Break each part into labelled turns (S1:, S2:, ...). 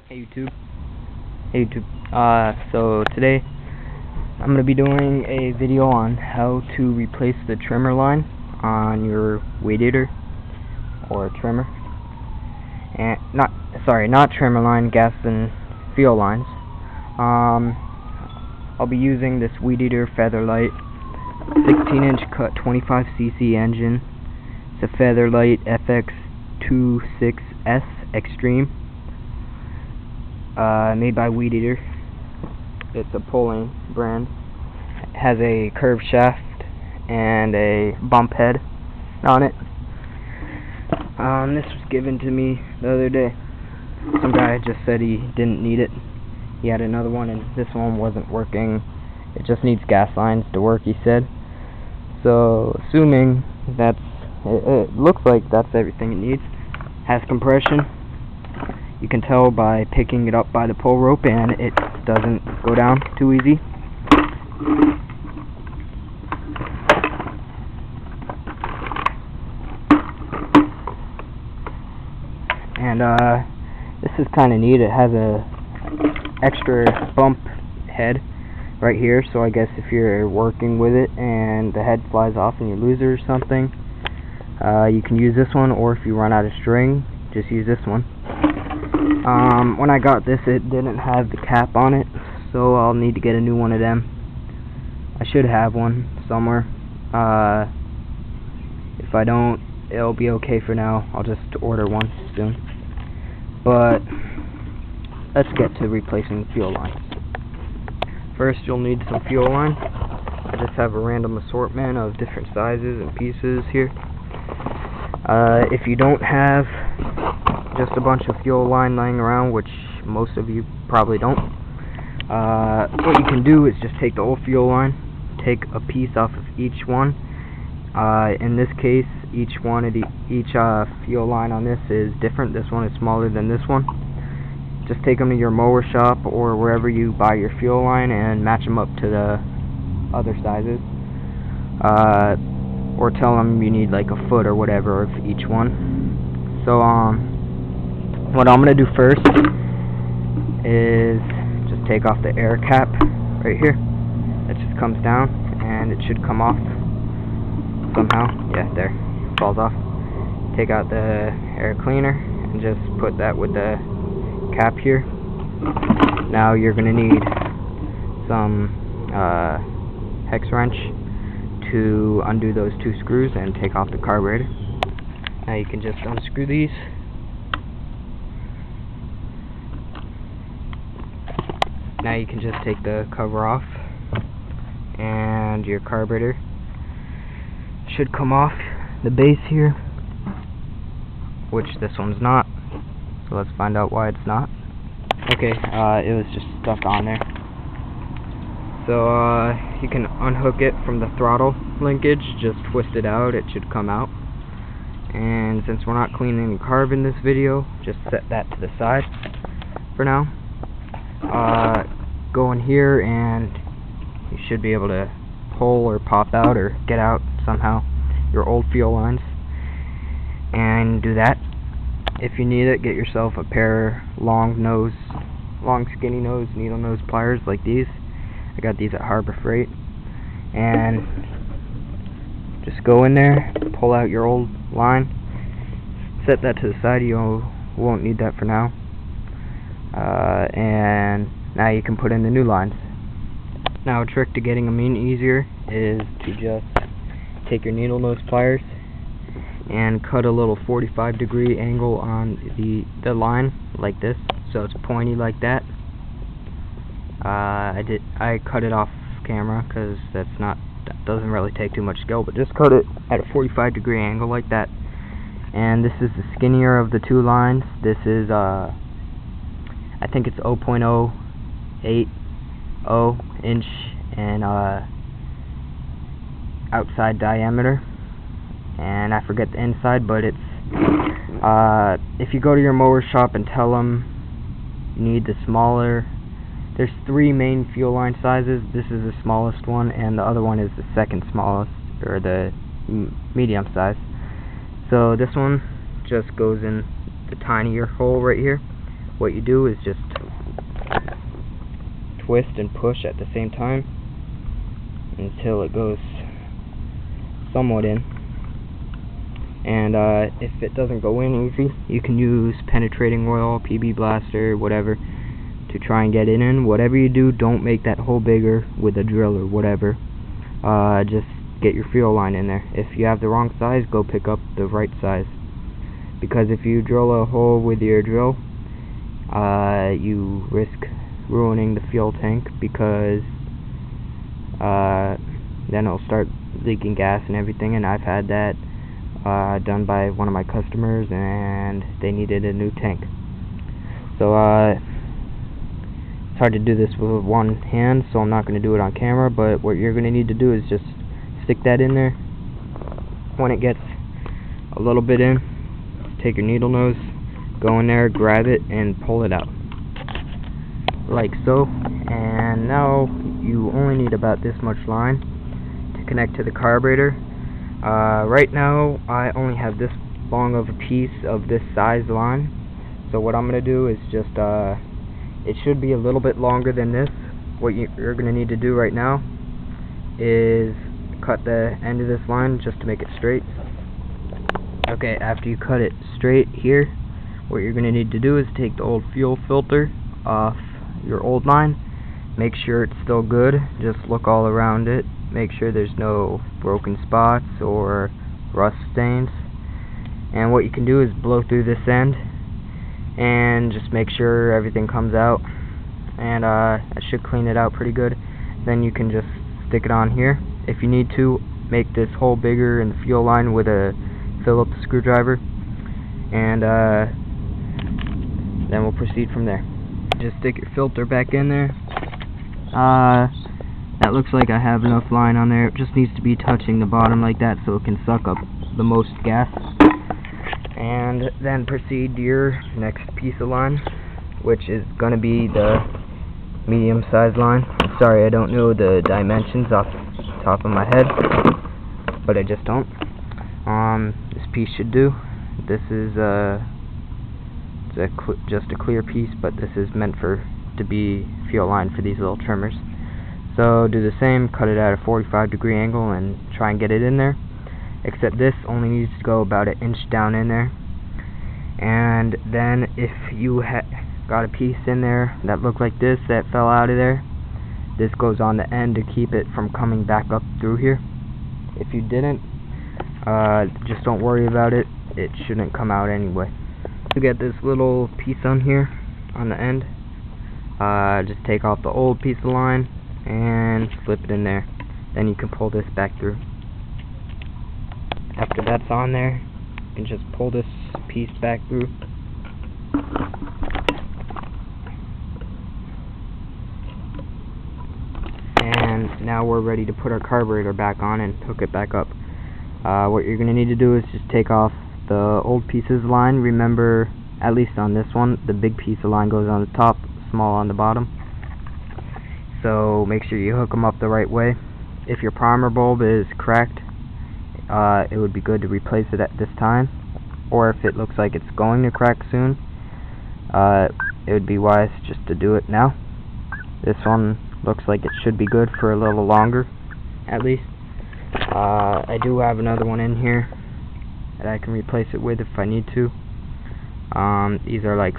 S1: Hey YouTube. Hey YouTube. So today I'm going to be doing a video on how to replace the trimmer line on your weed eater or trimmer. And not trimmer line, gas and fuel lines. I'll be using this weed eater Featherlite 16-inch cut 25cc engine. It's a Featherlite FX26S Extreme. Made by Weed Eater. It's a Pulling brand. It has a curved shaft and a bump head on it. This was given to me the other day. Some guy just said he didn't need it. He had another one and this one wasn't working. It just needs gas lines to work, he said. So assuming it looks like that's everything it needs. Has compression. You can tell by picking it up by the pull rope, and it doesn't go down too easy. And this is kind of neat. It has a extra bump head right here, so I guess if you're working with it and the head flies off and you lose it or something, you can use this one, or if you run out of string, just use this one. When I got this, it didn't have the cap on it, so I'll need to get a new one of them. I should have one somewhere. If I don't, it'll be okay for now. I'll just order one soon. But let's get to replacing fuel lines. First, you'll need some fuel line. I just have a random assortment of different sizes and pieces here. If you don't have just a bunch of fuel line lying around, which most of you probably don't, what you can do is just take the old fuel line, take a piece off of each one. In this case, each fuel line on this is different. This one is smaller than this one. Just take them to your mower shop or wherever you buy your fuel line and match them up to the other sizes. Or tell them you need like a foot or whatever of each one. So what I'm going to do first is just take off the air cap right here. It just comes down and it should come off somehow. Yeah, there. It falls off. Take out the air cleaner and just put that with the cap here. Now you're going to need some hex wrench to undo those two screws and take off the carburetor. Now you can just unscrew these. Now you can just take the cover off and your carburetor should come off the base here, which this one's not. So let's find out why it's not. Okay, it was just stuck on there. So you can unhook it from the throttle linkage, just twist it out, it should come out. And since we're not cleaning the carb in this video, just set that to the side for now. Go in here and you should be able to pull or pop out or get out somehow your old fuel lines and do that. If you need it, get yourself a pair of long skinny nose needle nose pliers like these. I got these at Harbor Freight. And just go in there, pull out your old line, set that to the side. You won't need that for now. And now you can put in the new lines. Now a trick to getting them in easier is to just take your needle nose pliers and cut a little 45-degree angle on the line like this, so it's pointy like that. I cut it off camera because that doesn't really take too much skill, but just cut it at a 45-degree angle like that. And this is the skinnier of the two lines. This is I think it's 0.080 inch and outside diameter, and I forget the inside, but it's if you go to your mower shop and tell them you need the smaller, there's three main fuel line sizes. This is the smallest one and the other one is the second smallest, or the medium size. So this one just goes in the tinier hole right here, what you do is just twist and push at the same time until it goes somewhat in. And if it doesn't go in easy, you can use penetrating oil, PB Blaster, whatever, to try and get it in. Whatever you do, don't make that hole bigger with a drill or whatever. Just get your fuel line in there. If you have the wrong size, go pick up the right size. Because if you drill a hole with your drill, you risk ruining the fuel tank, because then it'll start leaking gas and everything, and I've had that done by one of my customers, and they needed a new tank. So it's hard to do this with one hand, so I'm not going to do it on camera, but what you're going to need to do is just stick that in there. When it gets a little bit in, take your needle nose, go in there, grab it, and pull it out. Like so. And now you only need about this much line to connect to the carburetor. Right now I only have this long of a piece of this size line, so what I'm going to do is just it should be a little bit longer than this. What you're going to need to do right now is cut the end of this line just to make it straight. Okay, after you cut it straight here, what you're going to need to do is take the old fuel filter off your old line. Make sure it's still good. Just look all around it. Make sure there's no broken spots or rust stains. And what you can do is blow through this end and just make sure everything comes out. And that should clean it out pretty good. Then you can just stick it on here. If you need to, make this hole bigger in the fuel line with a Phillips screwdriver. And then we'll proceed from there. Just stick your filter back in there. That looks like I have enough line on there. It just needs to be touching the bottom like that so it can suck up the most gas. And then proceed to your next piece of line, which is going to be the medium size line. Sorry, I don't know the dimensions off the top of my head, but I just don't. This piece should do. This is just a clear piece, but this is meant to be fuel line for these little trimmers. So do the same, cut it at a 45-degree angle and try and get it in there. Except this only needs to go about 1 inch down in there. And then if you got a piece in there that looked like this that fell out of there, this goes on the end to keep it from coming back up through here. If you didn't, just don't worry about it. It shouldn't come out anyway. To get this little piece on here on the end, just take off the old piece of line and slip it in there. Then you can pull this back through. After that's on there, you can just pull this piece back through. And now we're ready to put our carburetor back on and hook it back up. What you're going to need to do is just take off the old pieces of line. Remember, at least on this one, the big piece of line goes on the top, small on the bottom. So make sure you hook them up the right way. If your primer bulb is cracked, it would be good to replace it at this time. Or if it looks like it's going to crack soon, it would be wise just to do it now. This one looks like it should be good for a little longer, at least. I do have another one in here that I can replace it with if I need to. These are like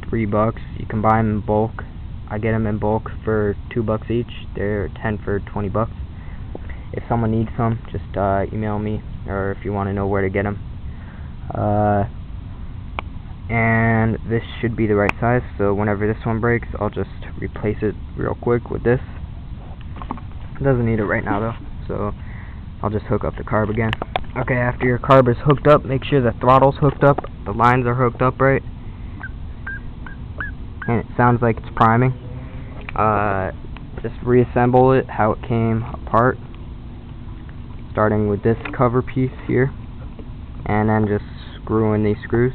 S1: $3. You can buy them in bulk. I get them in bulk for $2 each. They're 10 for $20. If someone needs some, just email me, or if you want to know where to get them. And this should be the right size, so whenever this one breaks, I'll just replace it real quick with this. It doesn't need it right now though, so I'll just hook up the carb again. Okay, after your carb is hooked up, make sure the throttle's hooked up, the lines are hooked up right, and it sounds like it's priming. Just reassemble it how it came apart, starting with this cover piece here, and then just screw in these screws.